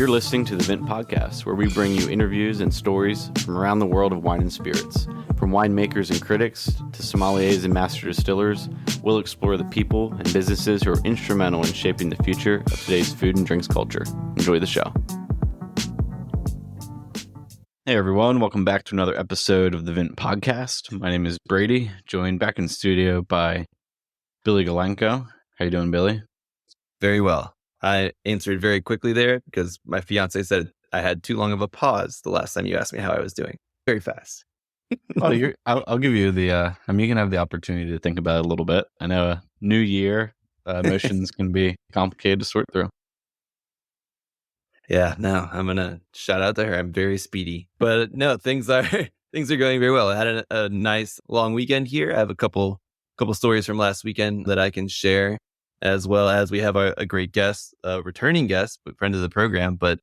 You're listening to the Vent Podcast, where we bring you interviews and stories from around the world of wine and spirits. From winemakers and critics to sommeliers and master distillers, we'll explore the people and businesses who are instrumental in shaping the future of today's food and drinks culture. Enjoy the show. Hey everyone, welcome back to another episode of the Vent Podcast. My name is Brady, joined back in studio by Billy Galenko. How you doing, Billy? Very well. I answered very quickly there because my fiance said I had too long of a pause the last time you asked me how I was doing. Very fast. I'll give you the, you can have the opportunity to think about it a little bit. I know a new year, emotions can be complicated to sort through. Yeah, no, I'm going to shout out to her. I'm very speedy. But no, things are going very well. I had a nice long weekend here. I have a couple stories from last weekend that I can share, as well as we have a great guest, a returning guest, but friend of the program, but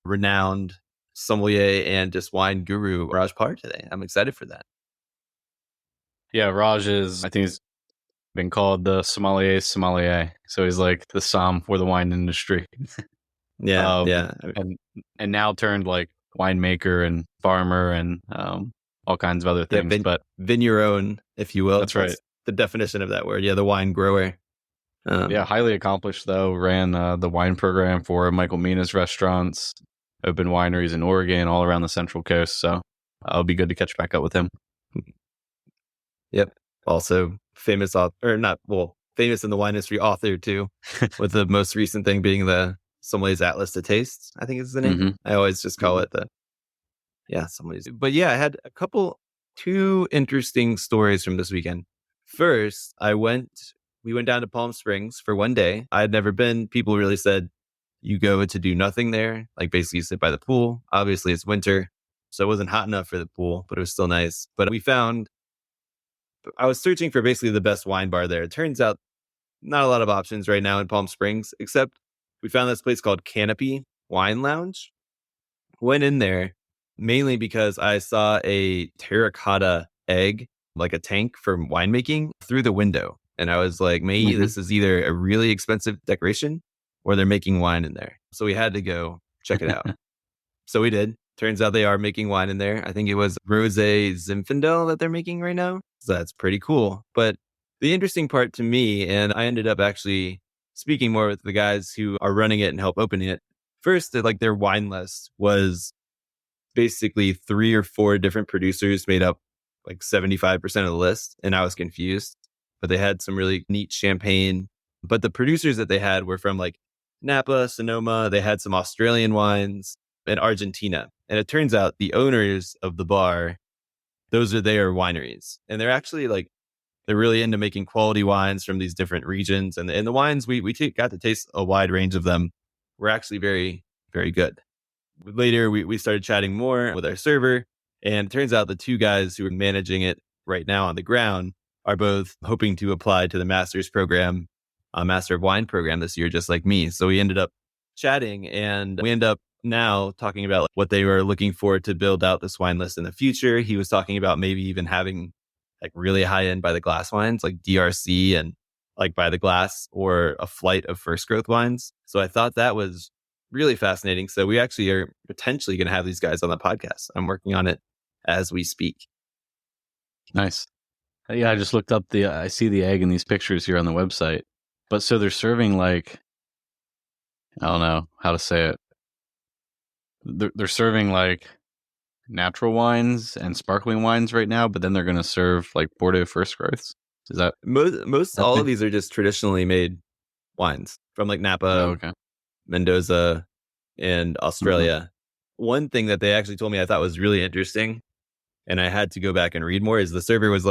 renowned sommelier and just wine guru, Parr today. I'm excited for that. Yeah, Raj I think he's been called the sommelier. So he's like the somm for the wine industry. Yeah. And now turned like winemaker and farmer and all kinds of other things. But vigneron, if you will. That's right. The definition of that word. Yeah, the wine grower. Highly accomplished though. Ran the wine program for Michael Mina's restaurants, opened wineries in Oregon, all around the Central Coast. So it'll be good to catch back up with him. Yep. Also famous in the wine industry author too, with the most recent thing being the Sommelier's Atlas to Taste, I think is the name. Mm-hmm. I always just call it Sommelier's. But yeah, I had two interesting stories from this weekend. First, we went down to Palm Springs for one day. I had never been. People really said, you go to do nothing there, like basically sit by the pool. Obviously, it's winter, so it wasn't hot enough for the pool, but it was still nice. But I was searching for basically the best wine bar there. It turns out not a lot of options right now in Palm Springs, except we found this place called Canopy Wine Lounge. Went in there mainly because I saw a terracotta egg, like a tank for winemaking, through the window. And I was like, maybe this is either a really expensive decoration or they're making wine in there. So we had to go check it out. So we did. Turns out they are making wine in there. I think it was Rosé Zinfandel that they're making right now. So that's pretty cool. But the interesting part to me, and I ended up actually speaking more with the guys who are running it and help opening it. First, their wine list was basically 3 or 4 different producers made up like 75% of the list. And I was confused. But they had some really neat champagne. But the producers that they had were from like Napa, Sonoma. They had some Australian wines and Argentina. And it turns out the owners of the bar, those are their wineries. And they're actually they're really into making quality wines from these different regions. And the wines, we got to taste a wide range of them. Were actually very, very good. Later, we started chatting more with our server. And it turns out the 2 guys who are managing it right now on the ground are both hoping to apply to the master's program, Master of Wine program this year, just like me. So we ended up chatting and we end up now talking about what they were looking for to build out this wine list in the future. He was talking about maybe even having really high end by the glass wines like DRC and by the glass, or a flight of first growth wines. So I thought that was really fascinating. So we actually are potentially going to have these guys on the podcast. I'm working on it as we speak. Nice. Yeah, I just looked up I see the egg in these pictures here on the website. But so they're serving I don't know how to say it. They're serving natural wines and sparkling wines right now, but then they're going to serve Bordeaux first growths. Is that most all of these are just traditionally made wines from Napa, Mendoza, and Australia. One thing that they actually told me I thought was really interesting, and I had to go back and read more, is the server was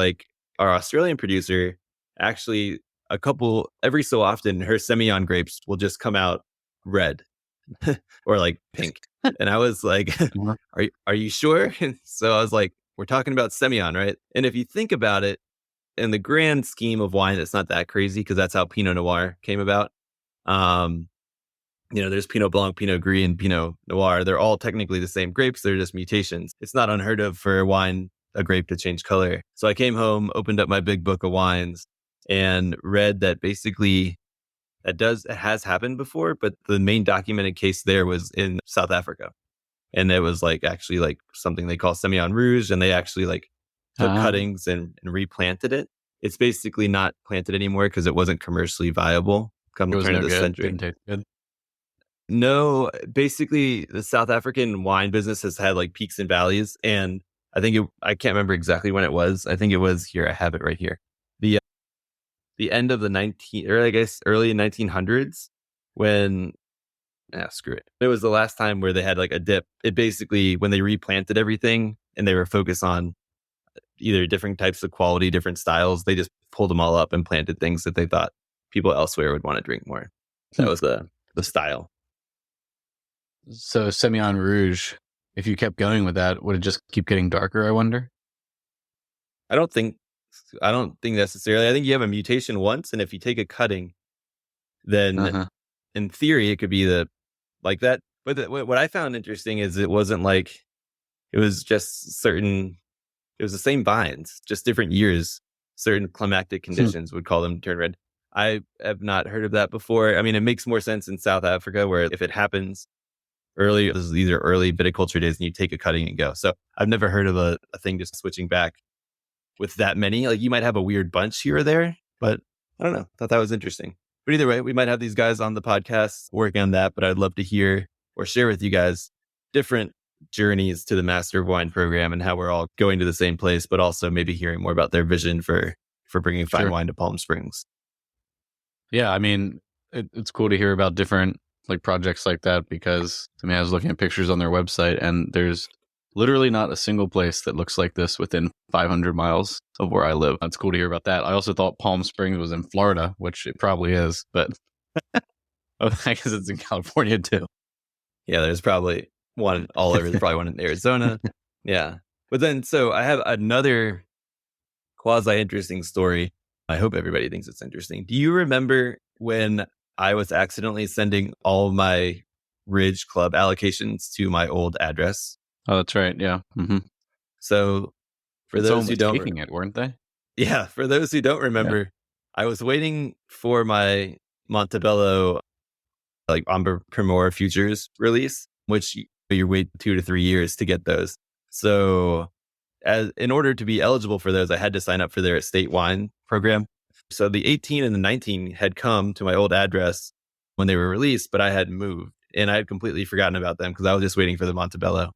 our Australian producer actually every so often her Semillon grapes will just come out red or pink. And I was like, are you sure? So I was like, we're talking about Semillon, right? And if you think about it, in the grand scheme of wine, it's not that crazy because that's how Pinot Noir came about. There's Pinot Blanc, Pinot Gris, and Pinot Noir. They're all technically the same grapes. They're just mutations. It's not unheard of for a grape to change color. So I came home, opened up my big book of wines, and read that basically It has happened before, but the main documented case there was in South Africa. And it was like actually like something they call Semillon Rouge, and they actually like took Ah, cuttings and replanted it. It's basically not planted anymore because it wasn't commercially viable come it the was turn of no the good. century. Didn't taste good. No, basically the South African wine business has had like peaks and valleys, and I can't remember exactly when it was. I think it was here. I have it right here. The the end of the 19 or I guess early 1900s when screw it. It was the last time where they had like a dip. It basically when they replanted everything and they were focused on either different types of quality, different styles, they just pulled them all up and planted things that they thought people elsewhere would want to drink more. That Hmm. was the style. So Semillon Rouge, if you kept going with that, would it just keep getting darker, I wonder? I don't think I don't think necessarily. I think you have a mutation once, and if you take a cutting, then Uh-huh. in theory it could be the like that. But what I found interesting is it wasn't like it was just certain. It was the same vines, just different years. Certain climatic Hmm. conditions would call them turn red. I have not heard of that before. I mean, it makes more sense in South Africa where if it happens early, these are early viticulture days, and you take a cutting and go. So I've never heard of a thing just switching back with that many. Like you might have a weird bunch here or there, but I don't know. Thought that was interesting. But either way, we might have these guys on the podcast working on that. But I'd love to hear or share with you guys different journeys to the Master of Wine program and how we're all going to the same place, but also maybe hearing more about their vision for bringing fine Sure. wine to Palm Springs. Yeah, I mean, it's cool to hear about different like projects like that because I mean, I was looking at pictures on their website and there's literally not a single place that looks like this within 500 miles of where I live. It's cool to hear about that. I also thought Palm Springs was in Florida, which it probably is, but I guess it's in California too. Yeah, there's probably one all over. There's probably one in Arizona. Yeah. But then, so I have another quasi interesting story. I hope everybody thinks it's interesting. Do you remember when I was accidentally sending all of my Ridge Club allocations to my old address? Oh, that's right. Yeah. Hmm. So for And someone those who was don't, taking it, weren't they? yeah, for those who don't Yeah. remember, I was waiting for my Montebello like Amber Primor Futures release, which you wait 2 to 3 years to get those. So as in order to be eligible for those, I had to sign up for their estate wine program. So the 18 and the 19 had come to my old address when they were released, but I had moved and I had completely forgotten about them because I was just waiting for the Montebello.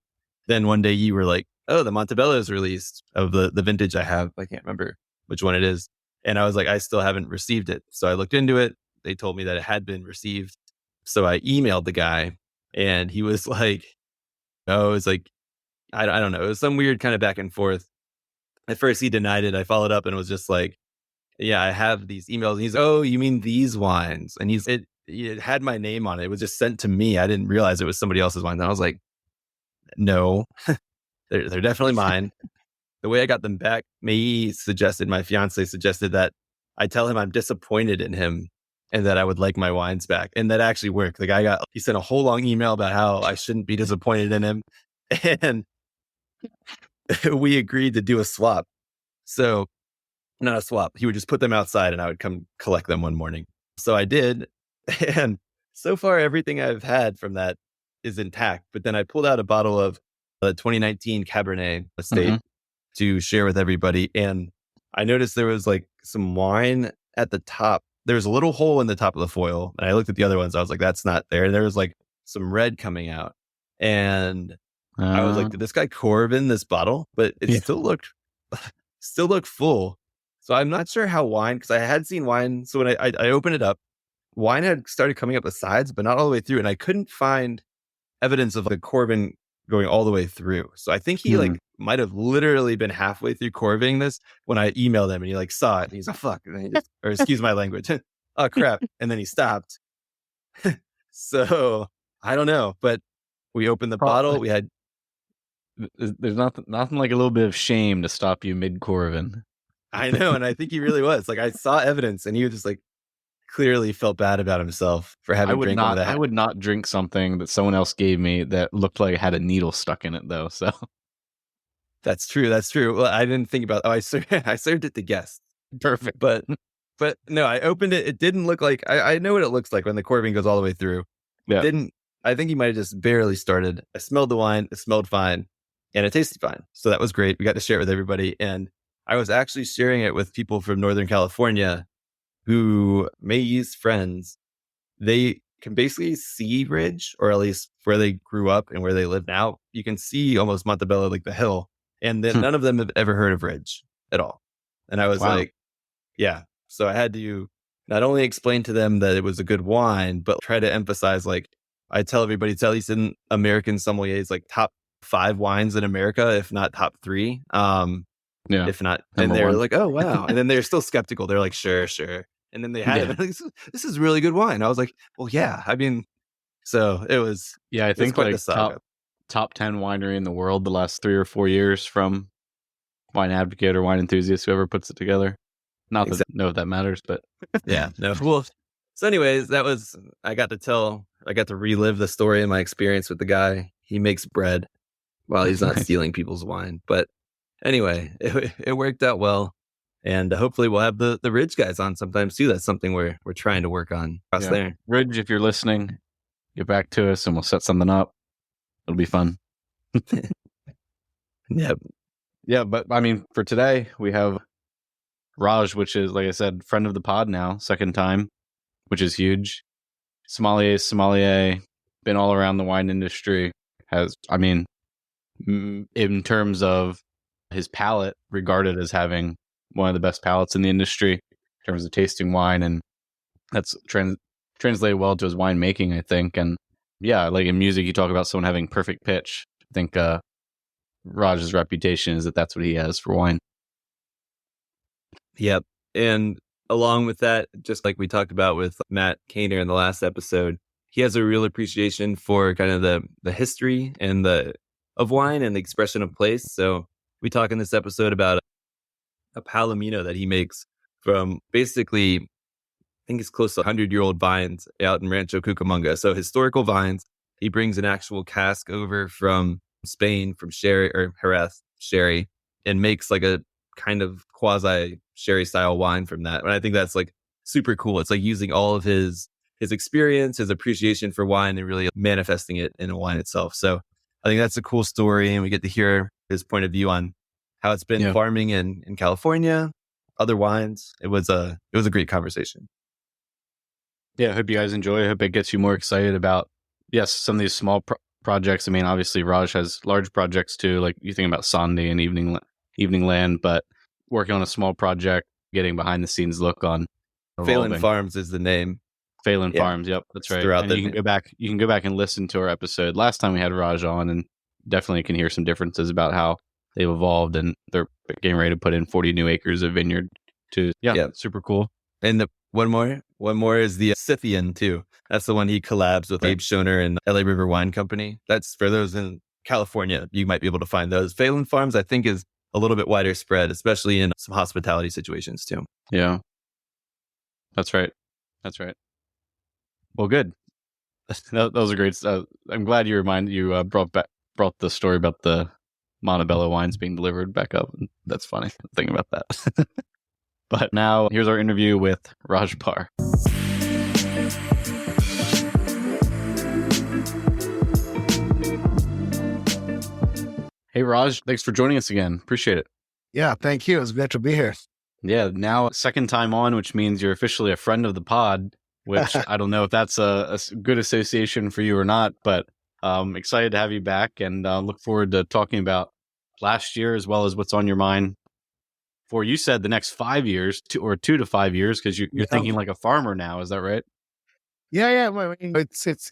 Then one day you were like, "Oh, the Montebello is released of the vintage I have. I can't remember which one it is." And I was like, "I still haven't received it." So I looked into it. They told me that it had been received. So I emailed the guy and he was like, "Oh, it's like I don't know. It was some weird kind of back and forth." At first, he denied it. I followed up and was just like, "Yeah, I have these emails." And he's, "Oh, you mean these wines?" And it had my name on it. It was just sent to me. I didn't realize it was somebody else's wine. And I was like, "No, they're definitely mine." The way I got them back, my fiance suggested that I tell him I'm disappointed in him and that I would like my wines back. And that actually worked. He sent a whole long email about how I shouldn't be disappointed in him. And we agreed to do a swap. So not a swap. He would just put them outside and I would come collect them one morning. So I did. And so far, everything I've had from that is intact. But then I pulled out a bottle of the 2019 Cabernet Estate Hmm. to share with everybody. And I noticed there was like some wine at the top. There was a little hole in the top of the foil. And I looked at the other ones. I was like, that's not there. And there was like some red coming out. And I was like, Uh, did this guy Corbin this bottle? But it yeah. still looked full. So I'm not sure how wine, because I had seen wine. So when I opened it up, wine had started coming up the sides, but not all the way through. And I couldn't find evidence of the Corbin going all the way through. So I think he Hmm. like might have literally been halfway through Corving this when I emailed him and he like saw it and he's like, fuck, and then or excuse my language. Oh crap. And then he stopped. So I don't know, but we opened the Pro- bottle. We had, There's nothing like a little bit of shame to stop you mid Corvin. I know. And I think he really was like, I saw evidence and he was just like clearly felt bad about himself for having drank one of I that. would not drink something that someone else gave me that looked like it had a needle stuck in it though. So That's true. That's true. Well, I didn't think about, I served it to guests, perfect. but But no, I opened it. It didn't look like I know what it looks like when the corking goes all the way through. Yeah. Didn't I think he might have just barely started. I smelled the wine, it smelled fine, and it tasted fine. So that was great. We got to share it with everybody. And I was actually sharing it with people from Northern California who May's friends. They can basically see Ridge, or at least where they grew up and where they live now. You can see almost Montebello, like the hill. And then Hmm. none of them have ever heard of Ridge at all. And I was Wow. like, yeah. So I had to not only explain to them that it was a good wine, but try to emphasize, like, I tell everybody, it's at least in American sommeliers, like top 5 wines in America, if not top 3. Yeah. If not, and Number they're one. like, oh, wow. And then they're still skeptical. They're like, sure, sure. And then they had Yeah. it. This is really good wine. I was like, well, yeah. I mean, so Yeah. I it was think quite the like saga. top 10 winery in the world the last 3 or 4 years from Wine Advocate or Wine Enthusiast, whoever puts it together. Not that Exactly. know if that matters, but Yeah. No. Well, so anyways, I got to relive the story and my experience with the guy. He makes bread while he's not nice. stealing people's wine. But anyway, it worked out well. And hopefully we'll have the Ridge guys on sometimes too. That's something we're trying to work on across Yeah. there. Ridge, if you're listening, get back to us and we'll set something up. It'll be fun. Yep. Yeah, but I mean, for today, we have Raj, which is, like I said, friend of the pod now, second time, which is huge. Sommelier, been all around the wine industry. Has, I mean, in terms of his palate, regarded as having one of the best palates in the industry in terms of tasting wine, and that's translated well to his winemaking, I think. And yeah, like in music, you talk about someone having perfect pitch. I think Raj's reputation is that that's what he has for wine. Yep. And along with that, just like we talked about with Matt Kaner in the last episode, he has a real appreciation for kind of the history and the of wine and the expression of place. So we talk in this episode about a palomino that he makes from basically, I think it's close to 100-year-old vines out in Rancho Cucamonga. So historical vines. He brings an actual cask over from Spain, from sherry or Jerez sherry, and makes like a kind of quasi sherry style wine from that. And I think that's like super cool. It's like using all of his experience, his appreciation for wine, and really manifesting it in a wine itself. So I think that's a cool story, and we get to hear his point of view on how it's been Yeah. farming in California, other wines. It was a great conversation. Yeah, I hope you guys enjoy. I hope it gets you more excited about, yes, some of these small projects. I mean, obviously, Raj has large projects too. Like you think about Sunday and Evening Land, but working on a small project, getting behind the scenes look on Phelan evolving. Farms is the name. Phelan Yeah. Farms. Yep, that's It's right. throughout And the you can go back and listen to our episode last time we had Raj on, and definitely can hear some differences about how they've evolved, and they're getting ready to put in 40 new acres of vineyard too. Yeah, super cool. And one more is the Scythian too. That's the one he collabs with Right. Abe Schoner and LA River Wine Company. That's for those in California. You might be able to find those. Phelan Farms, I think, is a little bit wider spread, especially in some hospitality situations too. Yeah, that's right. That's right. Well, good. That was a great. I'm glad you brought the story about the Montebello wines being delivered back up. That's funny. Thinking about that. But now here's our interview with Raj Parr. Hey Raj, thanks for joining us again. Appreciate it. Yeah, thank you. It's great to be here. Yeah, now second time on, which means you're officially a friend of the pod, which I don't know if that's a good association for you or not, but excited to have you back, and look forward to talking about last year as well as what's on your mind for, you said, the next 5 years, 2 to 5 years, because you're Yeah. thinking like a farmer now. Is that right? Yeah. I mean, it's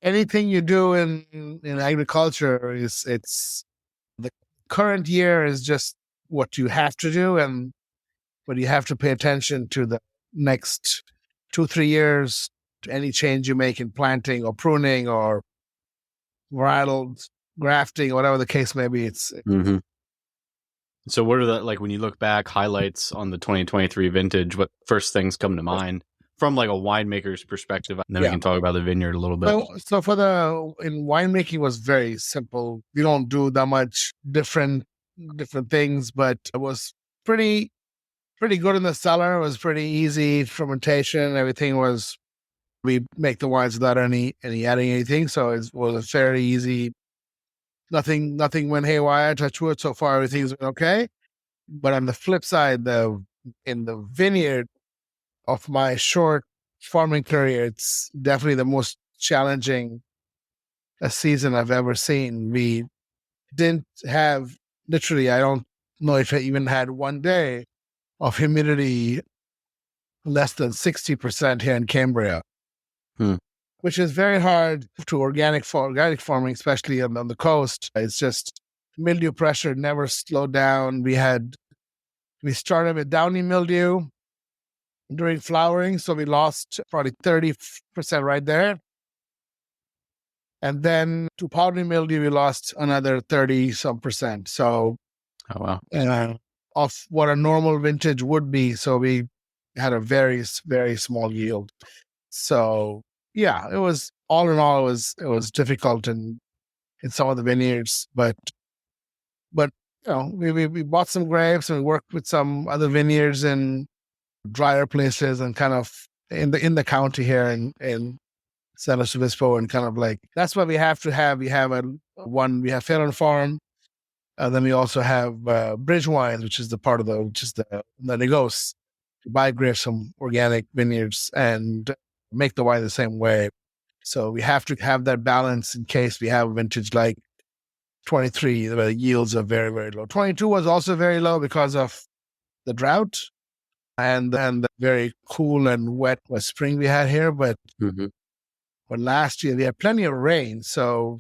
anything you do in agriculture it's the current year is just what you have to do, but you have to pay attention to the next 2-3 years, to any change you make in planting or pruning or varietal grafting or whatever the case may be. Mm-hmm. So what are the, like, when you look back, highlights on the 2023 vintage, what first things come to mind from like a winemaker's perspective? And then we can talk about the vineyard a little bit. So in winemaking was very simple. We don't do that much different things, but it was pretty pretty good in the cellar. It was pretty easy fermentation. Everything was. We make the wines without any adding anything, so it was a fairly easy. Nothing went haywire. Touch wood. So far, everything's been okay. But on the flip side, in the vineyard of my short farming career, it's definitely the most challenging season I've ever seen. We didn't have literally. I don't know if I even had one day of humidity less than 60% here in Cambria, Hmm. which is very hard to organic farming, especially on the coast. It's just mildew pressure never slowed down. We started with downy mildew during flowering, so we lost probably 30% right there. And then to powdery mildew, we lost another 30 some percent. So Oh, wow. Of what a normal vintage would be. So we had a very, very small yield. So yeah, it was all in all, it was difficult in some of the vineyards, but we bought some grapes and we worked with some other vineyards in drier places and kind of in the county here in San Luis Obispo, and kind of like that's what we have to have. We have we have Fair and Farm, and then we also have Bridge Wines, which is the negos to buy grapes from organic vineyards and make the wine the same way. So we have to have that balance in case we have a vintage like 23, the yields are very, very low. 22 was also very low because of the drought and the very cool and wet spring we had here. But last year we had plenty of rain. So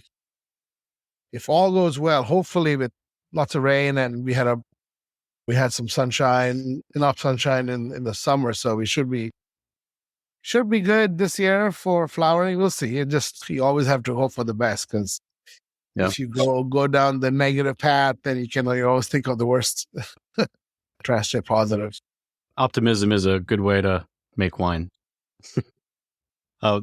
if all goes well, hopefully with lots of rain, and we had some sunshine, enough sunshine in the summer, so we should be good this year for flowering. We'll see. You always have to hope for the best, because if you go down the negative path, then you always think of the worst. Try to stay positive. Optimism is a good way to make wine. Our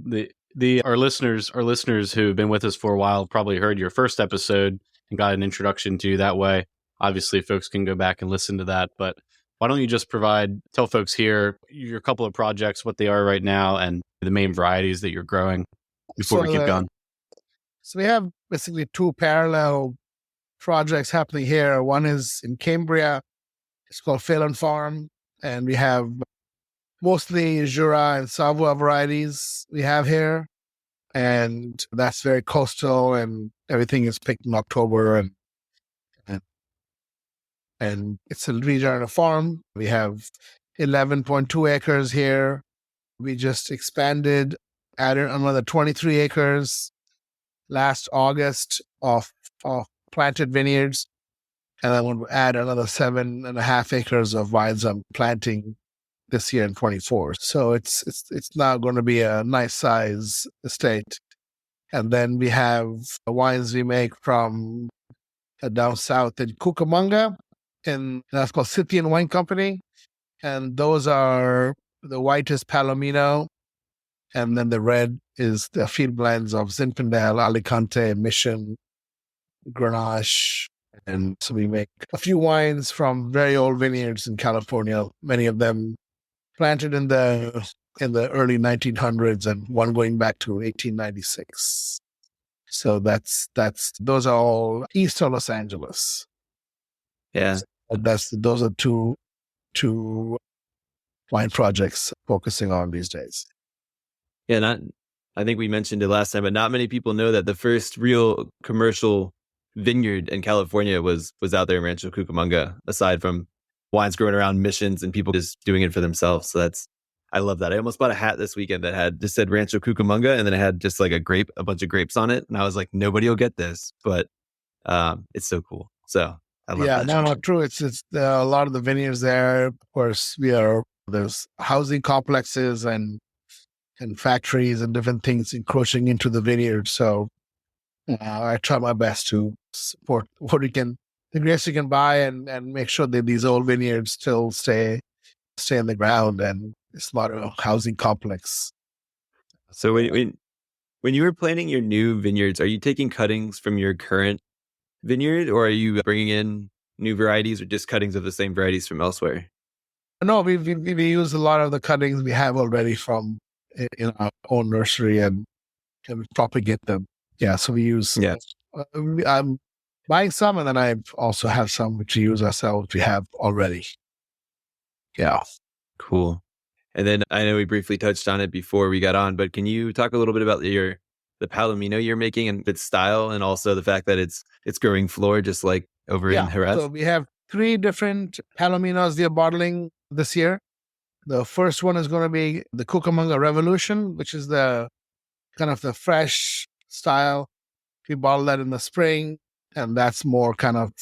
listeners who've been with us for a while probably heard your first episode and got an introduction to you that way. Obviously, folks can go back and listen to that. But why don't you just tell folks here your couple of projects, what they are right now, and the main varieties that you're growing before we keep going. So we have basically two parallel projects happening here. One is in Cambria. It's called Phelan Farm, and we have mostly Jura and Savoie varieties we have here. And that's very coastal, and everything is picked in October, and it's a regenerative farm. We have 11.2 acres here. We just added another 23 acres last August of planted vineyards. And I want to add another 7.5 acres of vines I'm planting this year in 24. So it's now going to be a nice size estate. And then we have wines we make from down south in Cucamonga, and that's called Scythian Wine Company. And those are, the white is Palomino, and then the red is the field blends of Zinfandel, Alicante, Mission, Grenache. And so we make a few wines from very old vineyards in California, many of them planted in the early 1900s, and one going back to 1896. So those are all east of Los Angeles. Yeah. Those are two wine projects focusing on these days. Yeah, I think we mentioned it last time, but not many people know that the first real commercial vineyard in California was out there in Rancho Cucamonga, aside from wines grown around missions and people just doing it for themselves. So I love that. I almost bought a hat this weekend that just said Rancho Cucamonga, and then it had just like a bunch of grapes on it. And I was like, nobody will get this, but it's so cool. So I love that. Yeah, no, true. It's a lot of the vineyards there. Of course, there's housing complexes and factories and different things encroaching into the vineyard. So I try my best to support the grapes you can buy, and make sure that these old vineyards still stay in the ground, and it's not a housing complex. So when you were planting your new vineyards, are you taking cuttings from your current vineyard, or are you bringing in new varieties, or just cuttings of the same varieties from elsewhere? No, we use a lot of the cuttings we have already from in our own nursery and we propagate them. Yeah, so we use. Yeah. I'm buying some, and then I also have some which we use ourselves. We have already. Yeah. Cool. And then I know we briefly touched on it before we got on, but can you talk a little bit about the Palomino you're making and its style, and also the fact that it's growing floor just like over in Jerez? So we have 3 different Palominos we are bottling this year. The first one is going to be the Cucamonga Revolution, which is the kind of the fresh style. We bottle that in the spring, and that's more kind of,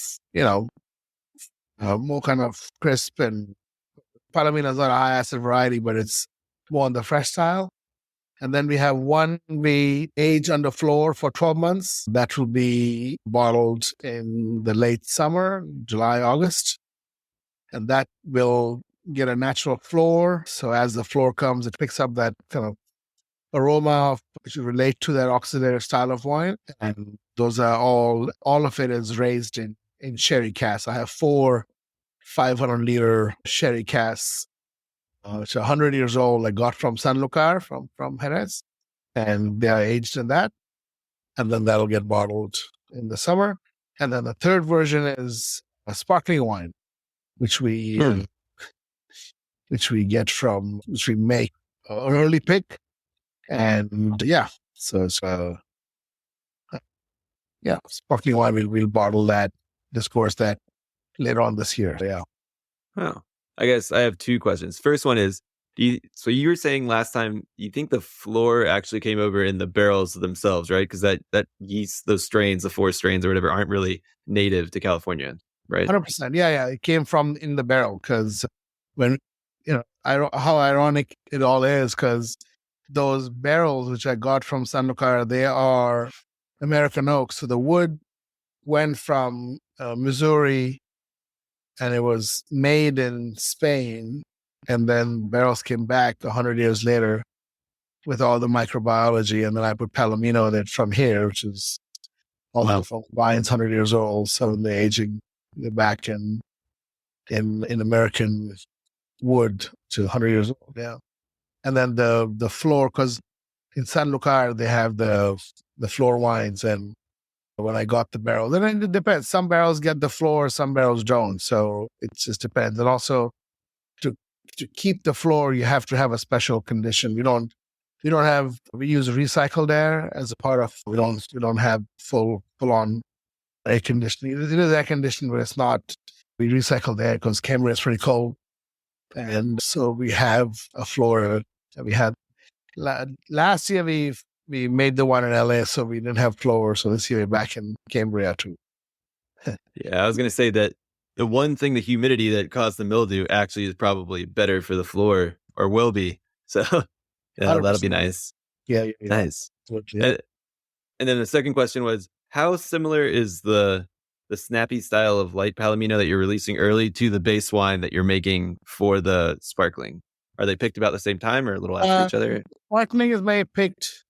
more kind of crisp, and Palomino is not a high acid variety, but it's more on the fresh style. And then we have one we age under floor for 12 months. That will be bottled in the late summer, July, August. And that will get a natural floor. So as the floor comes, it picks up that kind of aroma which will relate to that oxidative style of wine. And those are all of it is raised in sherry casks. I have 4 500-liter sherry casks. It's 100 years old. I got from Sanlúcar, from Jerez, and they are aged in that. And then that'll get bottled in the summer. And then the third version is a sparkling wine, which we make an early pick. And so it's sparkling wine. We'll bottle that, discourse that later on this year. Yeah. Oh, I guess I have 2 questions. First one is, so you were saying last time you think the floor actually came over in the barrels themselves, right? Because that yeast, those strains, the 4 strains or whatever, aren't really native to California, right? 100%. Yeah. It came from in the barrel because when, how ironic it all is, because those barrels which I got from Sanlúcar, they are American oak. So the wood went from Missouri, and it was made in Spain, and then barrels came back 100 years later with all the microbiology, and then I put Palomino in it from here, which is also from wines 100 years old, so the aging back in American wood to 100 years old. Yeah. And then the floor, because in Sanlúcar they have the floor wines, and when I got the barrel, then it depends. Some barrels get the floor, some barrels don't. So it just depends. And also to keep the floor, you have to have a special condition. We use recycled air as a part of. We don't have full on air conditioning. It is air conditioning, but it's not. We recycle the air because Cambria is pretty cold, and so we have a floor that we had last year. We made the one in LA, so we didn't have floor. So this year we're back in Cambria too. Yeah, I was going to say that the one thing, the humidity that caused the mildew, actually is probably better for the floor, or will be. So that'll be nice. Yeah. Nice. Yeah. And then the second question was, how similar is the snappy style of light Palomino that you're releasing early to the base wine that you're making for the sparkling? Are they picked about the same time or a little after each other? Sparkling is picked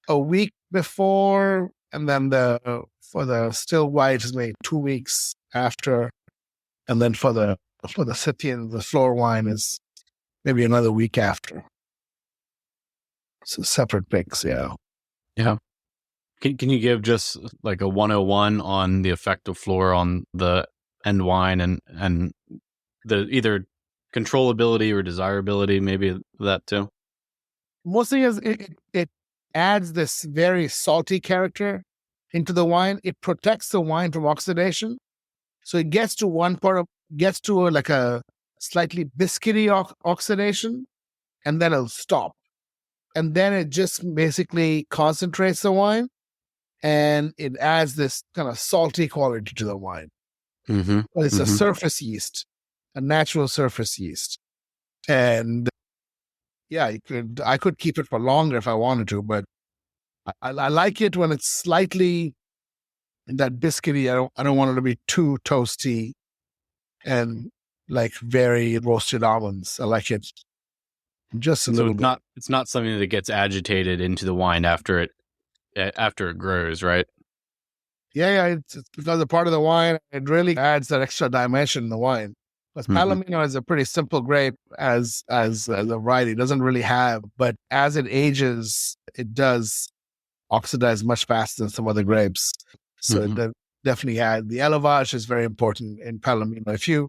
a week before, and then for the still white is made 2 weeks after, and then for the city and the floor wine is maybe another week after. So separate picks, yeah. Yeah. Can you give just like a 101 on the effect of floor on the end wine and the either controllability or desirability, maybe that too? Mostly is it adds this very salty character into the wine. It protects the wine from oxidation. So it gets to a slightly biscuity oxidation, and then it'll stop. And then it just basically concentrates the wine, and it adds this kind of salty quality to the wine. Mm-hmm. But it's a surface yeast, a natural surface yeast. And I could keep it for longer if I wanted to, but I like it when it's slightly that biscuity. I don't want it to be too toasty and like very roasted almonds. I like it just a little bit. It's not something that gets agitated into the wine after it grows, right? Yeah. It's because a part of the wine, it really adds that extra dimension in the wine. Because Hmm. Palomino is a pretty simple grape as a variety. It doesn't really have, but as it ages, it does oxidize much faster than some other grapes. So Hmm. definitely had the élevage is very important in Palomino. If you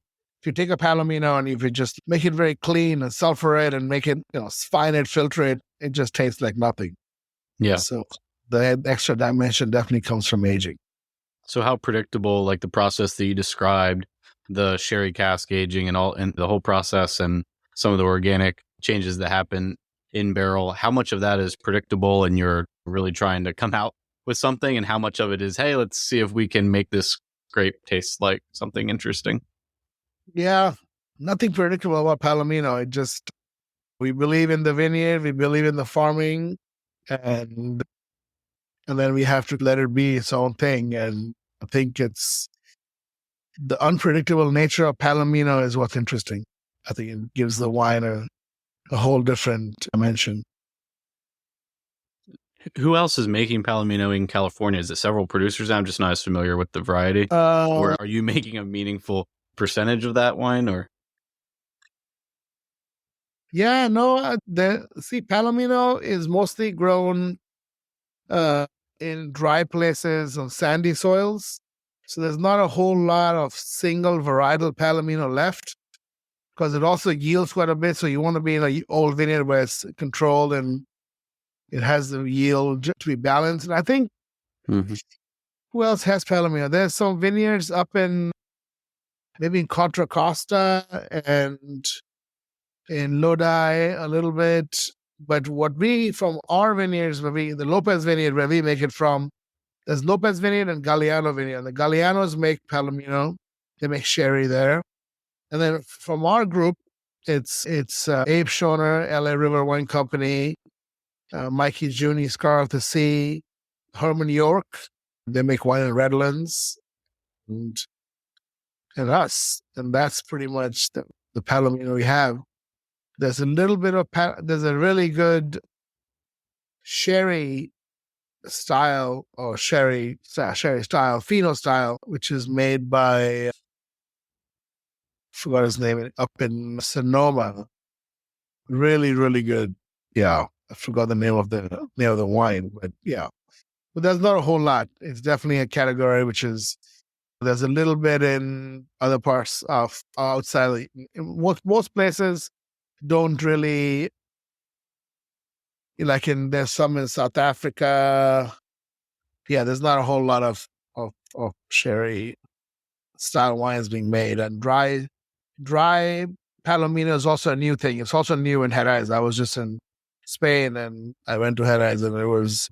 take a Palomino and if you just make it very clean and sulfur it and make it, fine it, filter it, it just tastes like nothing. Yeah. So the extra dimension definitely comes from aging. So how predictable, like the process that you described, the sherry cask aging and the whole process and some of the organic changes that happen in barrel, how much of that is predictable and you're really trying to come out with something, and how much of it is, hey, let's see if we can make this grape taste like something interesting? Yeah, nothing predictable about Palomino. We believe in the vineyard, we believe in the farming, and and then we have to let it be its own thing. And I think it's the unpredictable nature of Palomino is what's interesting. I think it gives the wine a whole different dimension. Who else is making Palomino in California? Is it several producers? I'm just not as familiar with the variety. Uh, Or are you making a meaningful percentage of that wine? Or yeah, no, Palomino is mostly grown uh, in dry places on sandy soils. So there's not a whole lot of single varietal Palomino left because it also yields quite a bit. So you want to be in an old vineyard where it's controlled and it has the yield to be balanced. And I think Mhm. who else has Palomino? There's some vineyards up in maybe in Contra Costa and in Lodi a little bit. But what we from our vineyards, the Lopez vineyard where we make it from, there's Lopez vineyard and Galliano vineyard. The Gallianos make Palomino; they make sherry there. And then from our group, it's Abe Schoner, LA River Wine Company, Mikey Juni, Scar of the Sea, Herman York. They make wine in Redlands, and us, and that's pretty much the Palomino we have. There's a little bit of there's a really good sherry style or sherry style, Fino style, which is made by forgot his name up in Sonoma. Really, really good. Yeah, I forgot the name of the wine, but yeah. But there's not a whole lot. It's definitely a category which is there's a little bit in other parts of outside. Most places don't really there's some in South Africa. Yeah, there's not a whole lot of sherry style wines being made, and dry Palomino is also a new thing. It's also new in Jerez. I was just in Spain and I went to Jerez, and there was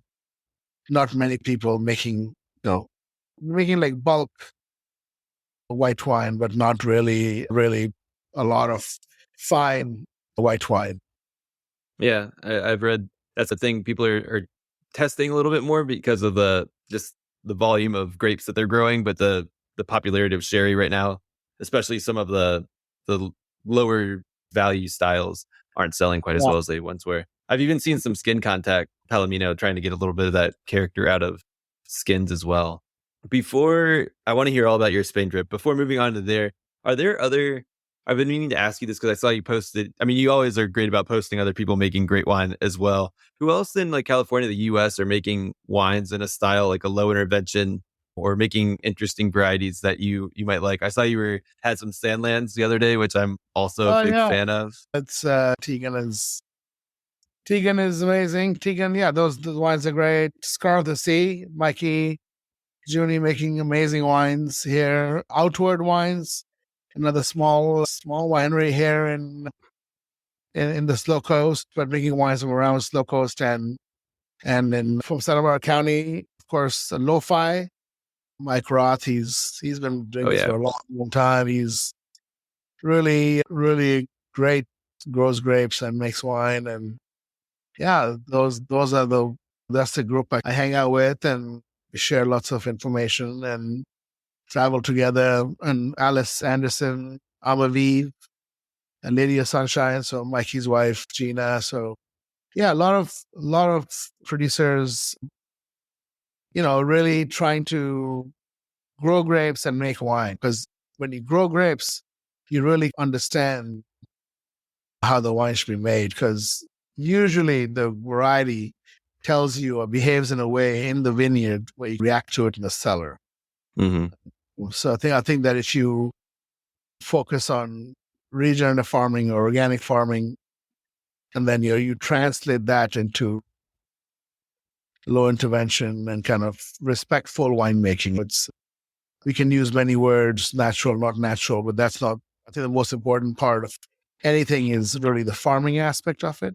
not many people making like bulk white wine, but not really a lot of fine white wine. Yeah, I've read that's the thing. People are testing a little bit more because of just the volume of grapes that they're growing, but the popularity of sherry right now, especially some of the lower value styles, aren't selling quite as Yeah. well as they once were. I've even seen some skin contact Palomino trying to get a little bit of that character out of skins as well. Before I want to hear all about your Spain trip. Before moving on to there, are there other I've been meaning to ask you this because I saw you posted. I mean, you always are great about posting other people making great wine as well. Who else in like California, the US, are making wines in a style like a low intervention or making interesting varieties that you might like? I saw had some Sandlands the other day, which I'm also a Oh big yeah, fan of. it's Tegan is amazing. Tegan, yeah, those wines are great. Scar of the Sea, Mikey Juni making amazing wines here. Outward Wines, another small winery here in the Slow Coast, but making wines from around Slow Coast and then from Santa Barbara County, of course, Lo-Fi. Mike Roth, he's been doing Oh this yeah. for a long time. He's really great, grows grapes and makes wine, and yeah, those are that's the group I hang out with, and we share lots of information and travel together. And Alice Anderson, Amaviv, and Lady of Sunshine, so Mikey's wife Gina. So yeah, a lot of producers, really trying to grow grapes and make wine. Because when you grow grapes, you really understand how the wine should be made, because usually the variety tells you or behaves in a way in the vineyard where you react to it in the cellar. Hmm. So I think that if you focus on regenerative farming or organic farming, and then you translate that into low intervention and kind of respectful winemaking. We can use many words, natural, not natural, but that's not. I think the most important part of anything is really the farming aspect of it.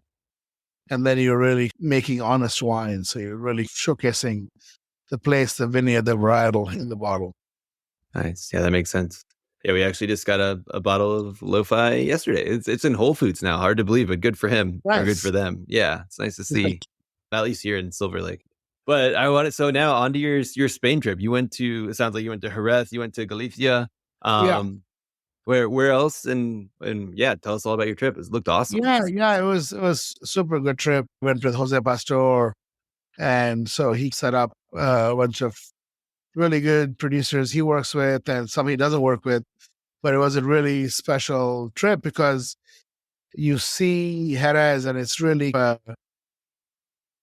And then you're really making honest wine. So you're really showcasing the place, the vineyard, the varietal in the bottle. Nice. Yeah, that makes sense. Yeah, we actually just got a bottle of lo-fi yesterday. It's in Whole Foods now. Hard to believe, but good for him or good for Nice. them. Yeah, it's nice to see. At least here in Silver Lake. But I wanted so now onto your Spain trip. You went to, it sounds like you went to Jerez, you went to Galicia. Yeah. Where else? And yeah, tell us all about your trip. It looked awesome. Yeah. It was a super good trip. Went with Jose Pastor, and so he set up a bunch of really good producers he works with and some he doesn't work with. But it was a really special trip because you see Jerez, and it's really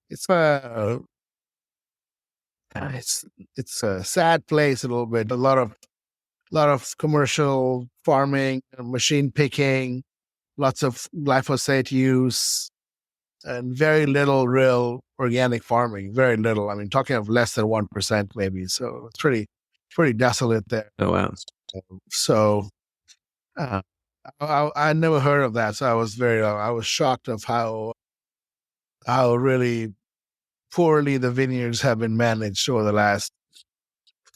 it's a it's a sad place a little bit. A lot of commercial farming, machine picking, lots of glyphosate use, and very little real organic farming. Very little. I mean, talking of less than 1% maybe. So it's pretty desolate there. Oh wow. So uh, I never heard of that. So I was shocked of how really poorly the vineyards have been managed over the last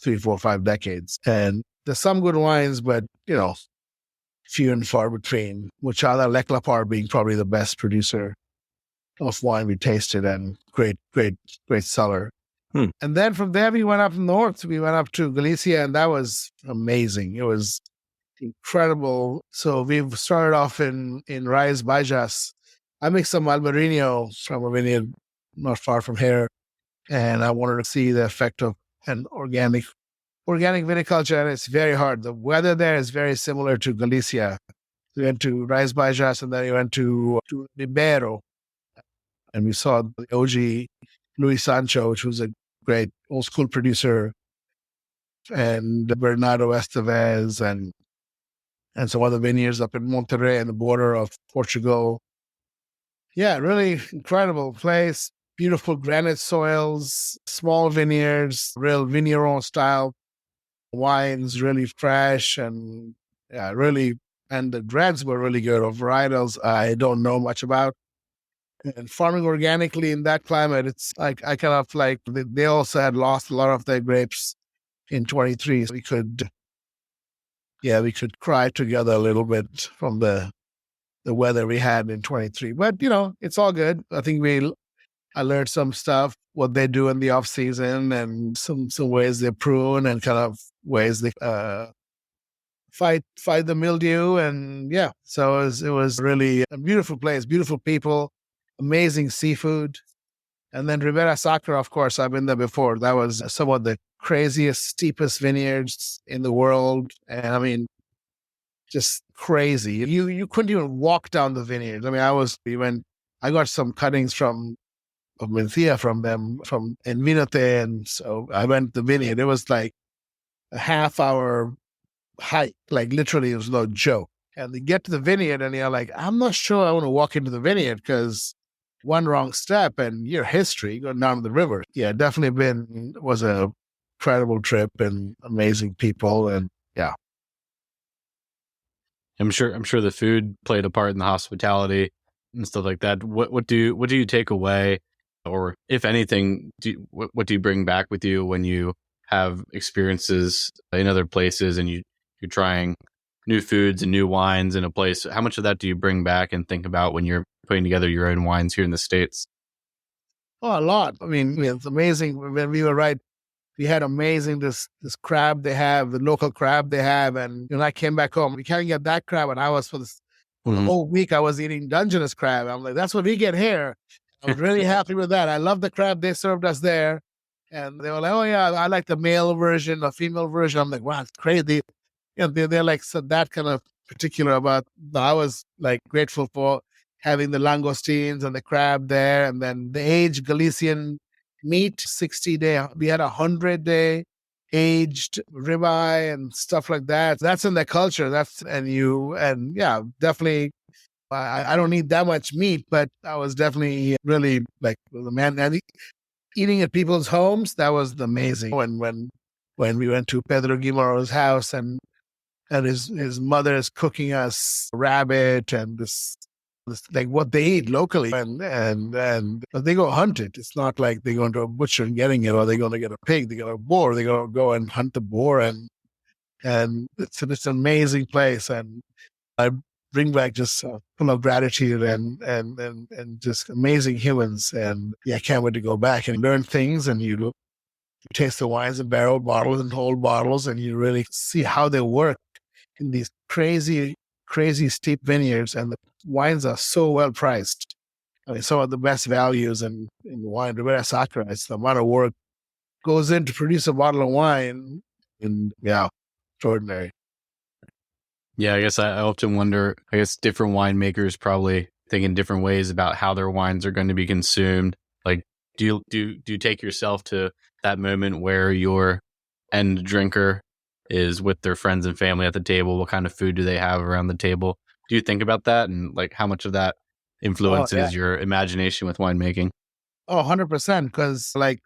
3, 4, 5 decades. And there's some good wines, but few and far between. Muchada Leclapar being probably the best producer of wine we tasted, and great cellar. And then from there we went up north. We went up to Galicia, and that was amazing. It was incredible. So we've started off in Reyes Bajas. I mixed some Albarino from a vineyard not far from here, and I wanted to see the effect of an organic viticulture, and it's very hard. The weather there is very similar to Galicia. We went to Reyes Bajas, and then we went to Ribeiro, and we saw the OG Luis Sancho, which was a great old school producer, and Bernardo Estevez, and some other vineyards up in Monterrey and the border of Portugal. Yeah, really incredible place. Beautiful granite soils, small vineyards, real vigneron style wines, really fresh, and yeah, really. And the grades were really good. Of varietals I don't know much about. And farming organically in that climate, it's like I kind of like they also had lost a lot of their grapes in 23. So we could cry together a little bit from the weather we had in 23. But it's all good. I think I learned some stuff, what they do in the off season, and some ways they prune, and kind of ways they fight the mildew. And yeah, so it was really a beautiful place, beautiful people, amazing seafood. And then Ribera Sacra, of course, I've been there before. That was some of the craziest, steepest vineyards in the world. And I mean, just crazy. You couldn't even walk down the vineyards. I mean, I got some cuttings of Mencia from them, from in Vinote, and so I went to the vineyard. It was like a half-hour hike, like literally, it was no joke. And you get to the vineyard, and you're like, I'm not sure I want to walk into the vineyard, because one wrong step and your history going down the river. Yeah, definitely was a incredible trip, and amazing people, and yeah. I'm sure the food played a part in the hospitality and stuff like that. What do you take away, or if anything, what do you bring back with you when you have experiences in other places and you're trying new foods and new wines in a place? How much of that do you bring back and think about when you're putting together your own wines here in the States? Oh, a lot. I mean, it's amazing. When we were we had amazing this crab they have, the local crab they have, and I came back home. We can't get that crab, and I was for the whole week I was eating Dungeness crab. I'm like, that's what we get here. I was really happy with that. I love the crab they served us there, and they were like, oh yeah, I like the male version, the female version. I'm like, wow, it's crazy. They're like, so that kind of particular about. I was like grateful for having the langoustines and the crab there, and then the aged Galician meat, 60-day. We had 100-day aged ribeye and stuff like that. That's in their culture. And yeah, definitely. I don't eat that much meat, but I was definitely really like the man. And eating at people's homes, that was amazing. When we went to Pedro Guimara's house, and his mother is cooking us rabbit and this like what they eat locally, and but they go hunt it. It's not like they're going to a butcher and getting it, or they're going to get a pig. They got a boar. They're going to go and hunt the boar, and it's an amazing place. And I bring back just full of gratitude and just amazing humans. And yeah, I can't wait to go back and learn things. And you taste the wines in barrel bottles and whole bottles, and you really see how they work in these crazy, crazy steep vineyards. And the wines are so well priced. I mean, some of the best values in wine, Ribera Sacra. It's the amount of work goes in to produce a bottle of wine. And yeah, extraordinary. Yeah, I guess I often wonder, I guess different winemakers probably think in different ways about how their wines are going to be consumed. Like, do you take yourself to that moment where your end drinker is with their friends and family at the table? What kind of food do they have around the table? Do you think about that, and like how much of that influences your imagination with winemaking? Oh, 100%. Because like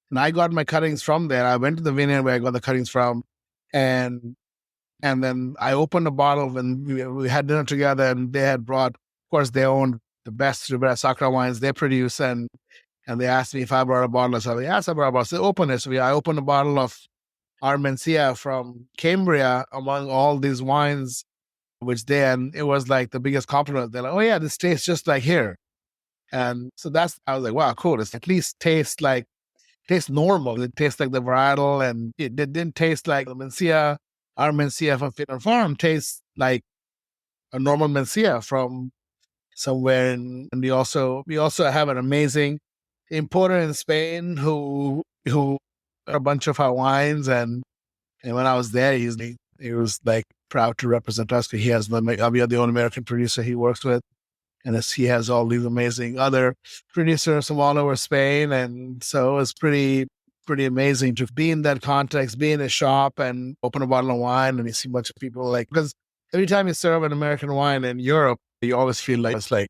when I got my cuttings from there, I went to the vineyard where I got the cuttings from, and then I opened a bottle when we had dinner together, and they had brought, of course, they owned the best Ribera Sacra wines they produce, and they asked me if I brought a bottle. So I said, yes, I brought a bottle. So open it. So I opened a bottle of Armencia from Cambria among all these wines, and it was like the biggest compliment. They're like, oh yeah, this tastes just like here. And so I was like, wow, cool. It at least tastes normal. It tastes like the varietal, and it didn't taste like the our Mencia from Finland Farm tastes like a normal Mencia from somewhere. And we also have an amazing importer in Spain who a bunch of our wines, and when I was there, he was like proud to represent us. We are the only American producer he works with, and he has all these amazing other producers from all over Spain, and so it's pretty amazing to be in that context, be in a shop and open a bottle of wine, and you see a bunch of people like, because every time you serve an American wine in Europe, you always feel like it's like,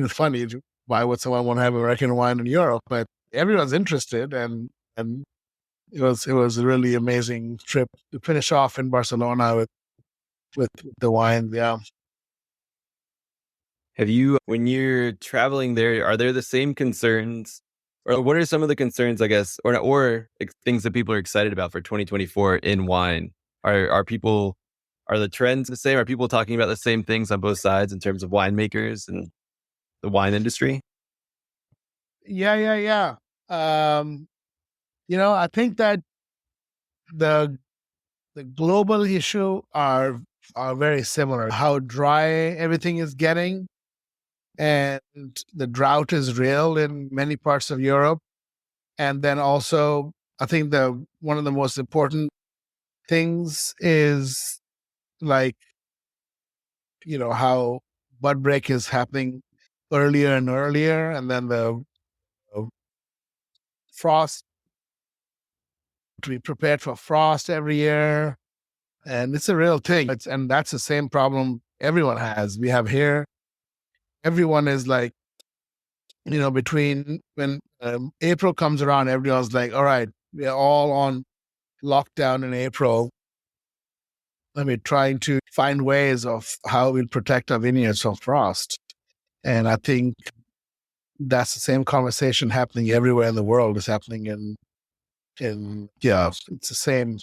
funny. Why would someone want to have American wine in Europe? But everyone's interested, and it was a really amazing trip to finish off in Barcelona with the wine. Yeah. When you're traveling there, are there the same concerns, or what are some of the concerns, I guess, or things that people are excited about for 2024 in wine? Are the trends the same? Are people talking about the same things on both sides in terms of winemakers and the wine industry? Yeah. I think that the global issue are very similar. How dry everything is getting, and the drought is real in many parts of Europe. And then also, I think one of the most important things is like, how bud break is happening earlier and earlier, and then the frost, to be prepared for frost every year. And it's a real thing. And that's the same problem everyone has. We have here, everyone is like, between when April comes around, everyone's like, all right, we're all on lockdown in April. I mean, trying to find ways of how we'll protect our vineyards from frost. And I think that's the same conversation happening everywhere in the world. Is happening yeah, it's the same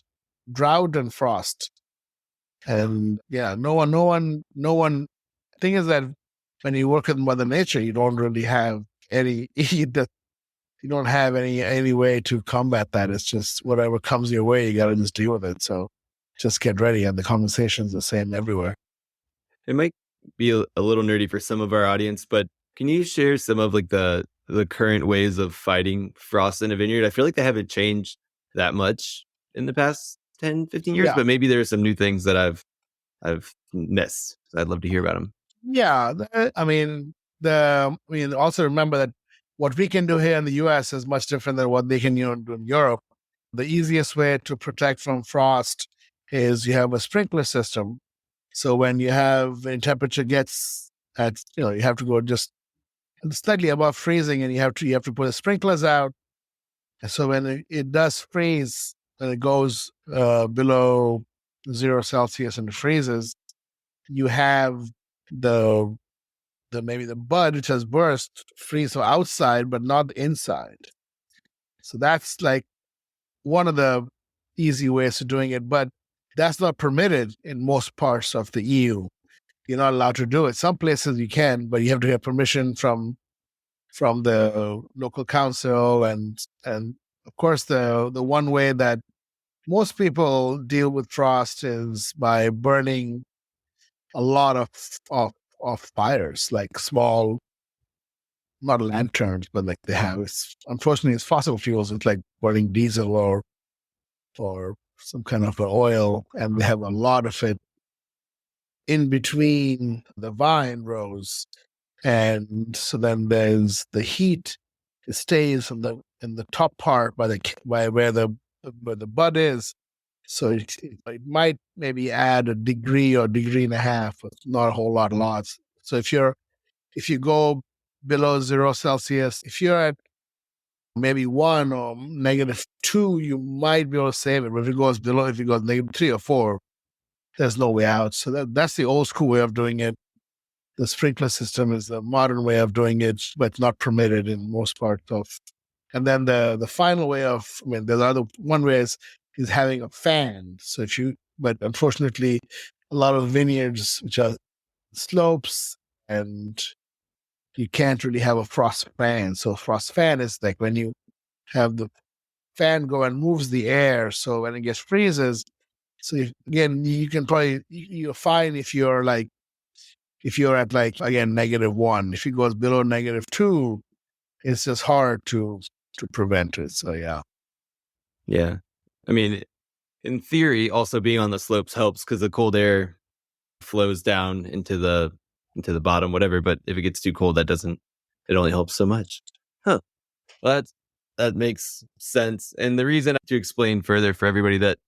drought and frost. And yeah, no one. Thing is that when you work with Mother Nature, you don't really have any you don't have any way to combat that. It's just whatever comes your way, you got to just deal with it. So just get ready, and the conversation's the same everywhere. It might be a little nerdy for some of our audience, but can you share some of like the current ways of fighting frost in a vineyard? I feel like they haven't changed that much in the past 10, 15 years, Yeah. but maybe there are some new things that I've miss? I'd love to hear about them. Yeah, also remember that what we can do here in the U.S. is much different than what they can do in Europe. The easiest way to protect from frost is you have a sprinkler system. So when temperature gets you have to go just slightly above freezing, and you have to put the sprinklers out. And so when it does freeze, when it goes below 0 Celsius and it freezes, you have the maybe the bud which has burst freeze outside, but not inside. So that's like one of the easy ways of doing it, but that's not permitted in most parts of the EU. You're not allowed to do it. Some places you can, but you have to get permission from the local council, and of course the one way that most people deal with frost is by burning a lot of fires, like small, not lanterns, but like unfortunately it's fossil fuels. It's like burning diesel or some kind of an oil, and we have a lot of it in between the vine rows. And so then there's the heat. It stays in the top part by where the bud is. So it might maybe add a degree or degree and a half, but not a whole lot. So if you go below 0 Celsius, if you're at maybe 1 or -2, you might be able to save it. But if it goes -3 or 4, there's no way out. So that's the old school way of doing it. The sprinkler system is the modern way of doing it, but it's not permitted in most parts of. And then the final way the one way is having a fan. So but unfortunately, a lot of vineyards which are slopes, and you can't really have a frost fan. So frost fan is like when you have the fan go and moves the air. So when it gets freezes, so again, you can probably, you're fine if you're at again, -1. If it goes below -2, it's just hard to prevent it. So yeah. Yeah. I mean, in theory, also being on the slopes helps because the cold air flows down into the bottom, whatever. But if it gets too cold, it only helps so much. Huh. Well, that makes sense. And the reason, to explain further for everybody that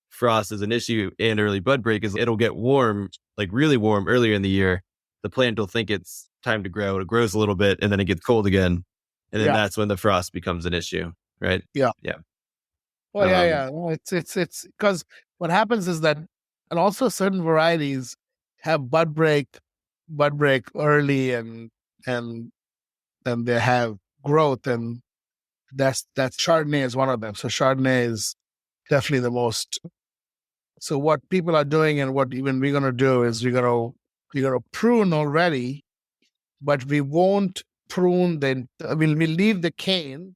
frost is an issue and early bud break, is it'll get warm, like really warm earlier in the year. The plant will think it's time to grow. It grows a little bit and then it gets cold again. And then that's when the frost becomes an issue, right? Yeah. Yeah. Well, yeah. Well, it's because what happens is that, and also certain varieties have bud break early, and then they have growth, and that's Chardonnay is one of them. So Chardonnay is definitely the most. So what people are doing, and what even we're going to do, is we're going to prune already, but we won't prune. Then we'll leave the cane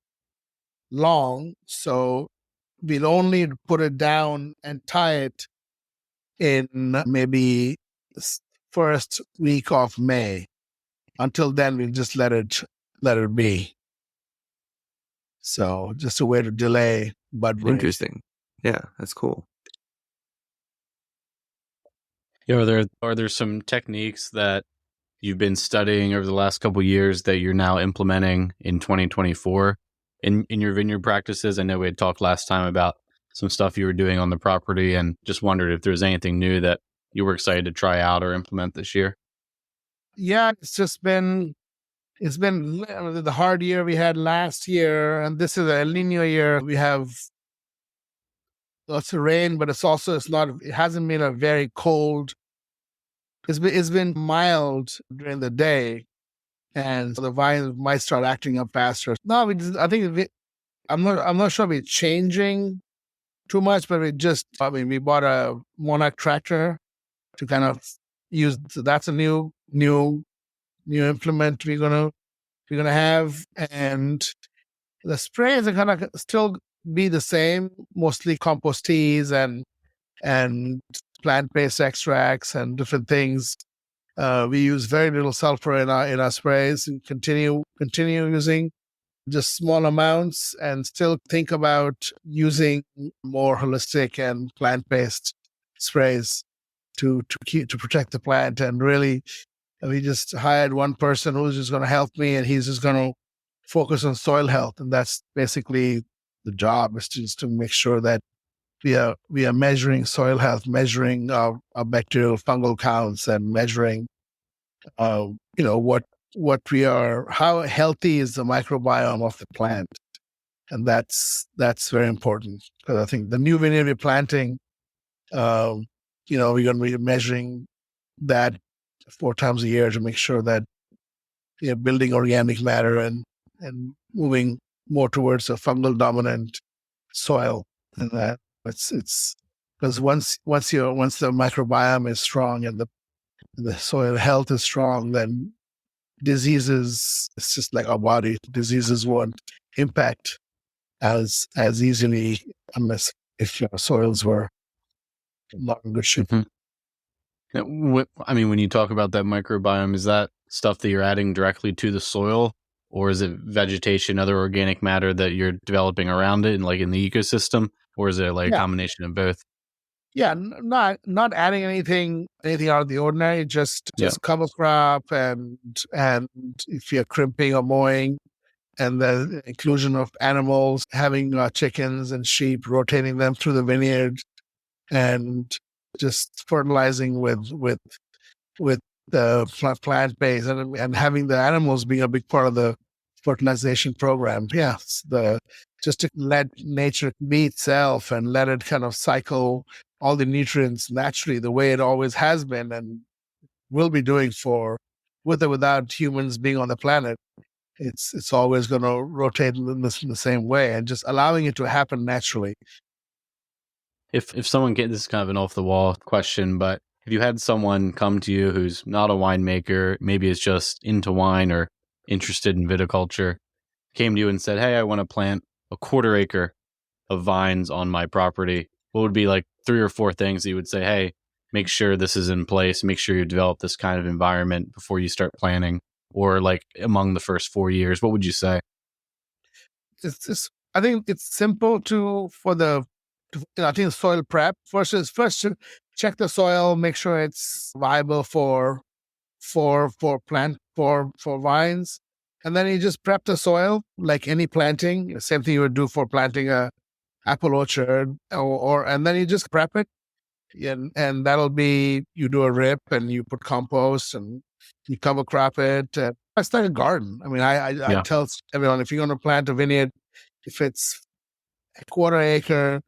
long, so we'll only put it down and tie it in maybe first week of May. Until then, we'll just let it be. So just a way to delay bud break. Interesting. Yeah, that's cool. Yeah, are there some techniques that you've been studying over the last couple of years that you're now implementing in 2024 in your vineyard practices? I know we had talked last time about some stuff you were doing on the property, and just wondered if there's anything new that you were excited to try out or implement this year. Yeah, it's been the hard year we had last year, and this is a El Nino year. We have lots of rain, but it hasn't been a very cold. It's been mild during the day, and so the vines might start acting up faster. No, I'm not sure we're changing too much, but we bought a Monarch tractor to kind of use. So that's a new implement we're gonna have, and the sprays are gonna still be the same, mostly compost teas and plant-based extracts and different things. We use very little sulfur in our sprays, and continue using just small amounts, and still think about using more holistic and plant-based sprays. to protect the plant. And really, we just hired one person who's just going to help me, and he's just going to focus on soil health. And that's basically the job, is just to make sure that we are measuring soil health, measuring our bacterial fungal counts, and measuring what we are, how healthy is the microbiome of the plant. And that's very important, because I think the new vineyard we're planting, we're going to be measuring that 4 times a year to make sure that we are building organic matter and moving more towards a fungal dominant soil. And that it's because once the microbiome is strong and the soil health is strong, then diseases, it's just like our body, diseases won't impact as easily, unless if your soils were not in good shape. Mhm. I mean, when you talk about that microbiome, is that stuff that you're adding directly to the soil, or is it vegetation, other organic matter that you're developing around it, and like in the ecosystem, or is it like a Yeah. combination of both? Yeah, not adding anything out of the ordinary, just cover crop, and if you're crimping or mowing, and the inclusion of animals, having chickens and sheep, rotating them through the vineyard, and just fertilizing with the plant base, and having the animals being a big part of the fertilization program. Yes, just to let nature be itself and let it kind of cycle all the nutrients naturally, the way it always has been and will be doing with or without humans being on the planet. It's always going to rotate in the same way, and just allowing it to happen naturally. If someone this is kind of an off the wall question, but if you had someone come to you who's not a winemaker, maybe is just into wine or interested in viticulture, came to you and said, "Hey, I want to plant a 1/4 acre of vines on my property," what would be like 3 or 4 things that you would say, "Hey, make sure this is in place, make sure you develop this kind of environment before you start planting," or like among the first 4 years, what would you say? I think it's simple I think soil prep first to check the soil, make sure it's viable for vines, and then you just prep the soil like any planting. The same thing you would do for planting a apple orchard, and then you just prep it, and that'll be, you do a rip and you put compost and you cover crop it. It's like a garden. I mean, I tell everyone, if you're going to plant a vineyard, if it's a 1/4 acre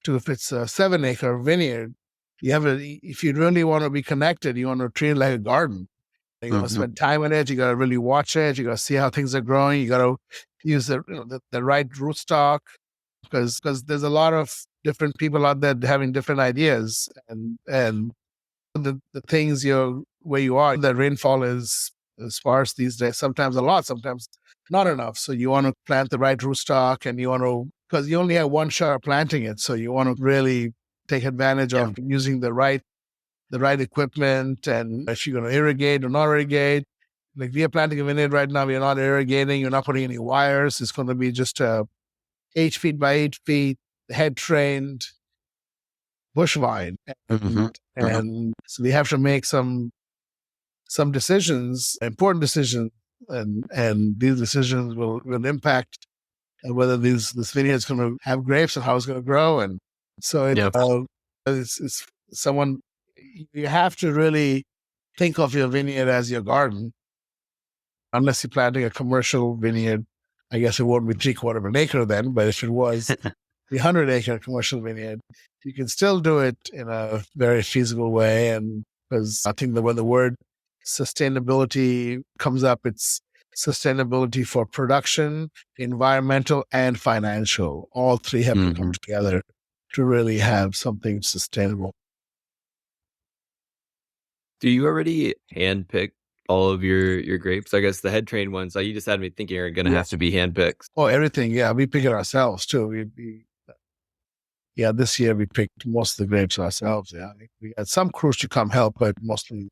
to if it's a 7-acre vineyard, if you really want to be connected, you want to treat it like a garden. You got to spend time in it. You got to really watch it. You got to see how things are growing. You got to use the right rootstock, because there's a lot of different people out there having different ideas, and the things where you are, the rainfall is sparse these days. Sometimes a lot, sometimes not enough. So you want to plant the right rootstock, and because you only have one shot of planting it, so you want to really take advantage of using the right equipment. And if you're going to irrigate or not irrigate, like we are planting a vineyard right now, we are not irrigating, you're not putting any wires. It's going to be just a 8 feet by 8 feet, head trained bush vine. And so we have to make some decisions, important decisions, and these decisions will impact whether this vineyard is going to have grapes and how it's going to grow. And so it's someone, you have to really think of your vineyard as your garden. Unless you're planting a commercial vineyard, I guess it won't be 3/4 of an acre then, but if it was the 100-acre commercial vineyard, you can still do it in a very feasible way. And because I think that when the word sustainability comes up, it's sustainability for production, environmental, and financial. All three have to come together to really have something sustainable. Do you already handpick all of your grapes? I guess the head trained ones, you just had me thinking, are going to have to be handpicked. Oh, everything. Yeah, we pick it ourselves too. This year we picked most of the grapes ourselves. Yeah, we had some crews to come help, but mostly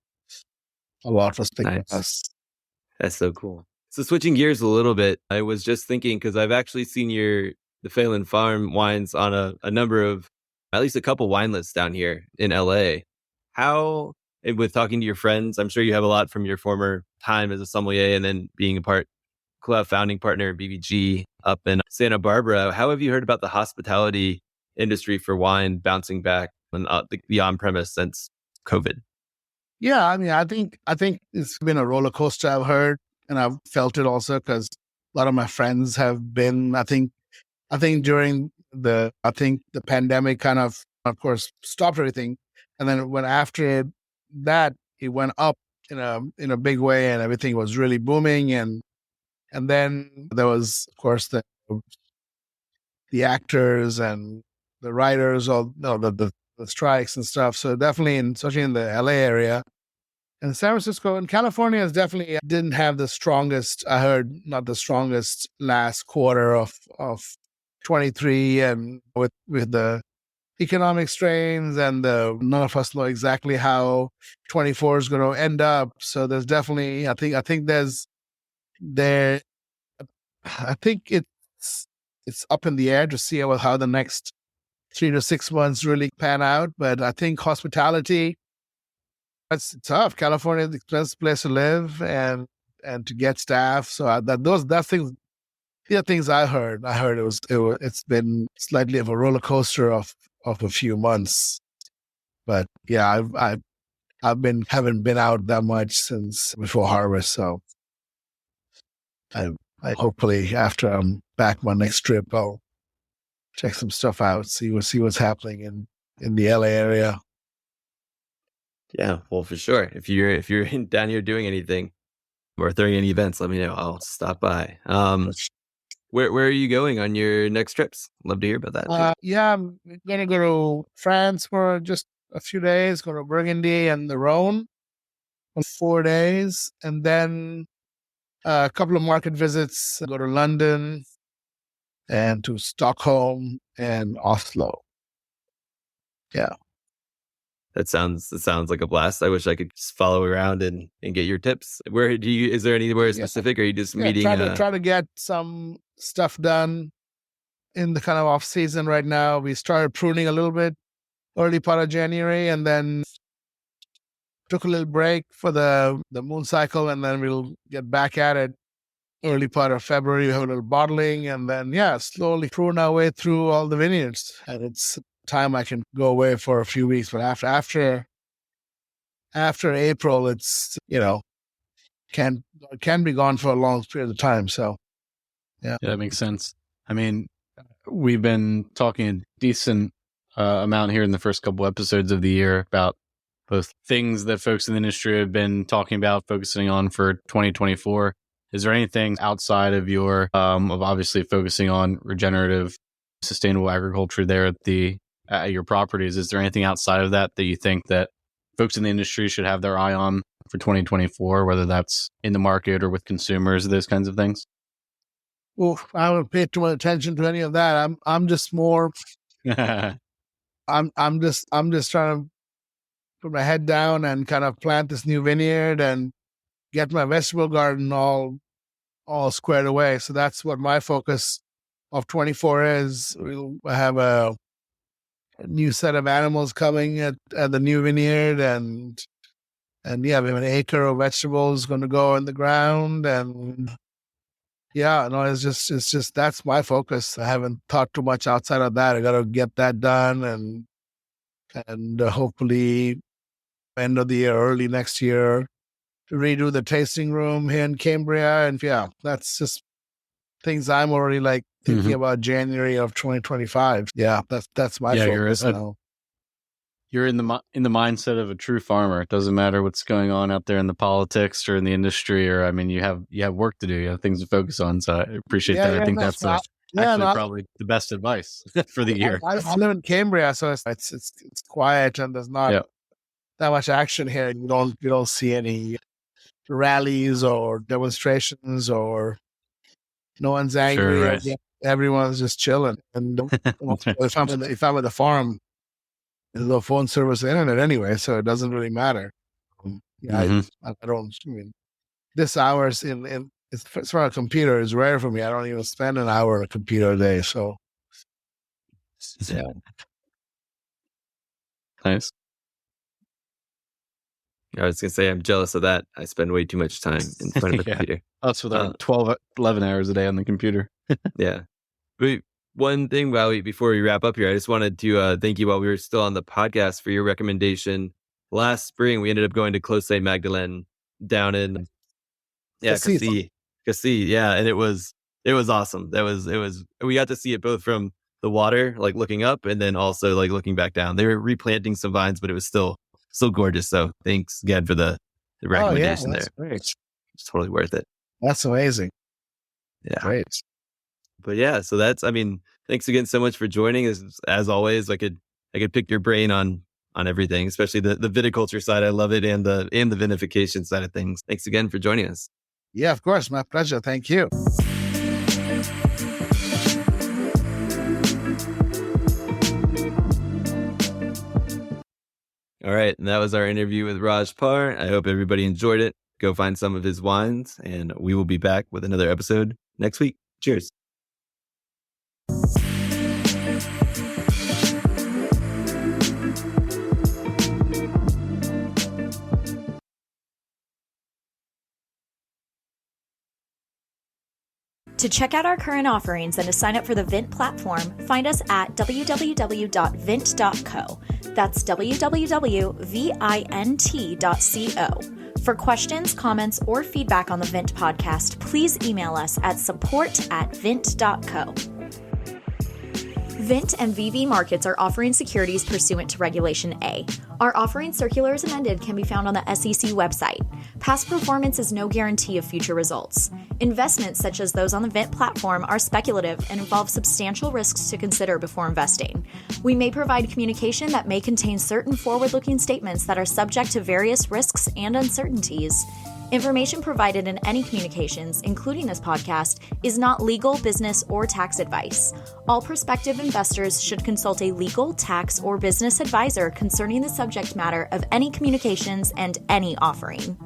a lot of us picked us. That's so cool. So switching gears a little bit, I was just thinking, because I've actually seen the Phelan Farm wines on a number of, at least a couple wine lists down here in LA. how, and with talking to your friends, I'm sure you have a lot from your former time as a sommelier and then being a founding partner in BBG up in Santa Barbara. How have you heard about the hospitality industry for wine bouncing back on the on-premise since COVID? Yeah, I mean, I think it's been a roller coaster. I've heard, and I've felt it also because a lot of my friends have been. I think during the pandemic kind of course, stopped everything, and then when after that, it went up in a big way, and everything was really booming, and then there was, of course, the actors and the writers, all no, the strikes and stuff. So definitely, especially in the LA area. And San Francisco and California is definitely didn't have the strongest. I heard not the strongest last quarter of 23, and with the economic strains and none of us know exactly how 24 is going to end up. So there's definitely I think there I think it's up in the air to see how the next 3 to 6 months really pan out. But I think hospitality, it's tough. California is the expensive place to live and to get staff. So that's things. The things I heard. It's been slightly of a roller coaster of a few months. But yeah, I've been haven't been out that much since before harvest. So I hopefully after I'm back my next trip, I'll check some stuff out, see what's happening in the LA area. Yeah, well, for sure. If you're down here doing anything or throwing any events, let me know. I'll stop by. Where are you going on your next trips? Love to hear about that too. Yeah, I'm gonna go to France for just a few days. Go to Burgundy and the Rhone for 4 days, and then a couple of market visits. Go to London and to Stockholm and Oslo. Yeah. That sounds like a blast. I wish I could just follow around and get your tips. Where do you? Is there anywhere Yeah. specific? Or are you just Yeah, meeting? try to get some stuff done in the kind of off season right now. We started pruning a little bit early part of January, and then took a little break for the moon cycle, and then we'll get back at it early part of February. We have a little bottling, and then slowly prune our way through all the vineyards. And it's time I can go away for a few weeks, but after April, it's can be gone for a long period of time. So Yeah, that makes sense. I mean, we've been talking a decent amount here in the first couple episodes of the year about both things that folks in the industry have been talking about, focusing on for 2024. Is there anything outside of your of obviously focusing on regenerative, sustainable agriculture there at your properties? Is there anything outside of that you think that folks in the industry should have their eye on for 2024, whether that's in the market or with consumers, those kinds of things? well, I don't pay too much attention to any of that. I'm just more I'm just trying to put my head down and kind of plant this new vineyard and get my vegetable garden all squared away. So that's what my focus of 24 is. We'll have a new set of animals coming at the new vineyard, and we have an acre of vegetables going to go in the ground, and it's just that's my focus. I haven't thought too much outside of that. I got to get that done, and hopefully end of the year, early next year, to redo the tasting room here in Cambria. And that's just things I'm already like thinking about January of 2025. Yeah, that's my focus now. You're in the mindset of a true farmer. It doesn't matter what's going on out there in the politics or in the industry, or I mean, you have work to do. You have things to focus on. So I appreciate that. I think that's probably the best advice for the year. I live in Cambria, so it's quiet, and there's not that much action here. You don't see any rallies or demonstrations, or no one's angry. Sure, right. Everyone's just chilling. And if I'm at the farm, there's no phone service or internet anyway, so it doesn't really matter. I don't. I mean, this hours it's for a computer is rare for me. I don't even spend an hour on a computer a day. So nice. I was going to say, I'm jealous of that. I spend way too much time in front of a Yeah. computer. Us with our 12, 11 hours a day on the computer. Yeah. But one thing before we wrap up here, I just wanted to thank you while we were still on the podcast for your recommendation. Last spring, we ended up going to Clos Saint Magdalene down in Cassis. Yeah, and it was awesome. We got to see it both from the water, like looking up, and then also like looking back down. They were replanting some vines, but it was still gorgeous. So thanks again for the recommendation there. Great. It's totally worth it. That's amazing. Yeah. Great. But yeah, so thanks again so much for joining. As always, I could pick your brain on everything, especially the viticulture side. I love it, and the vinification side of things. Thanks again for joining us. Yeah, of course. My pleasure. Thank you. All right. And that was our interview with Raj Parr. I hope everybody enjoyed it. Go find some of his wines, and we will be back with another episode next week. Cheers. To check out our current offerings and to sign up for the Vint platform, find us at www.vint.co. That's www.vint.co. For questions, comments, or feedback on the Vint podcast, please email us at support@vint.co. Vint and VV Markets are offering securities pursuant to Regulation A. Our offering circular as amended can be found on the SEC website. Past performance is no guarantee of future results. Investments such as those on the Vint platform are speculative and involve substantial risks to consider before investing. We may provide communication that may contain certain forward-looking statements that are subject to various risks and uncertainties. Information provided in any communications, including this podcast, is not legal, business, or tax advice. All prospective investors should consult a legal, tax, or business advisor concerning the subject matter of any communications and any offering.